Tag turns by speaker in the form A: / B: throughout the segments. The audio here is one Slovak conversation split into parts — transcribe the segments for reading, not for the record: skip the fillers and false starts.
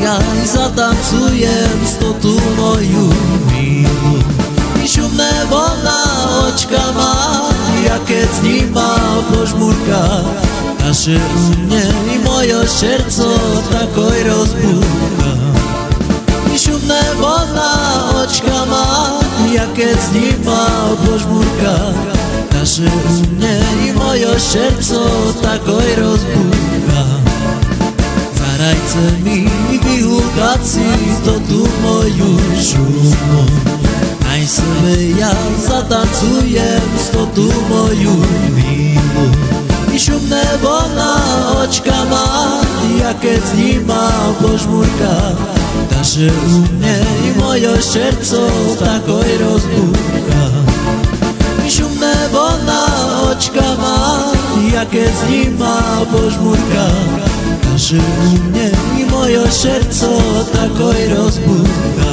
A: ja i zatancujem z to tu moju milu. I šumne vlna očka má, ja keď s nima požmurka, naše umne i moje srdco takoj rozbúka. I šumne vlna očka má, ja keď s nima požmurka, naše umne i moje srdco takoj rozbúka. Zarajce mi vyhúkať si to tu moju šumu, aj sebe ja zatancujem z to tu moju milu. I šumné vlna očka má, ja keď s nima požmurka, naše umne i moje srdco takoj rozbúka. I šumné vlna očka má, ja keď s nima požmurka, naše umne i moje srdco takoj rozbúka.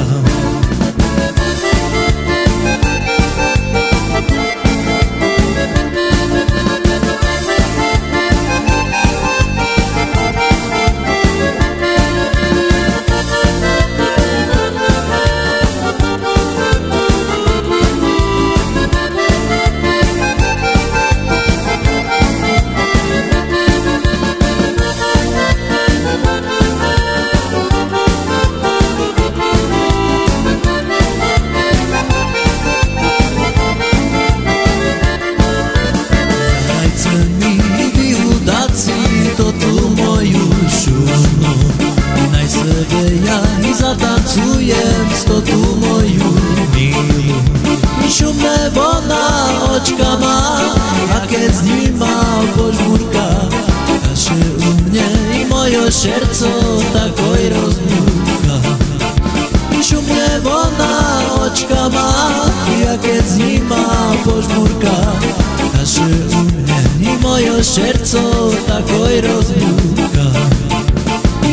A: Ja i zatancujem z to tu moju milu. I šumné vlna očka má, a keď s nima požmurka, naše umne i moje srdco takoj rozbúka. I šumné vlna očka má, a keď s nima požmurka, naše umne i moje srdco takoj rozbúka.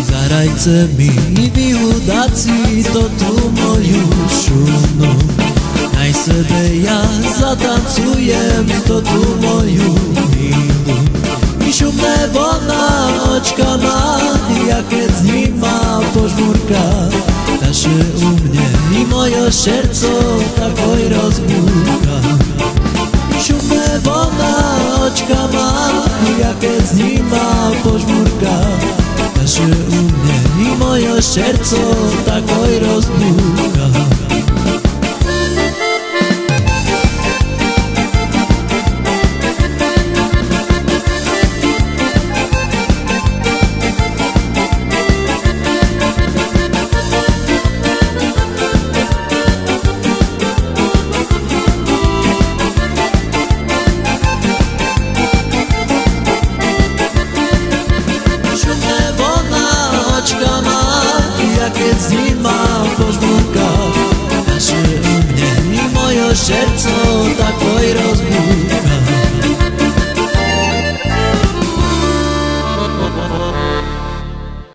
A: Zarajce mi vyhúdať si to tu moju šumnu, aj sebe ja zatancujem to tu moju milu. I šumné vlna očka má, ja keď s nima požmurka, naše umne i moje srdco takoj rozbúka. I šumné vlna očka má, ja keď s nima požmurka, naše umne i moje srdco takoj rozbúka.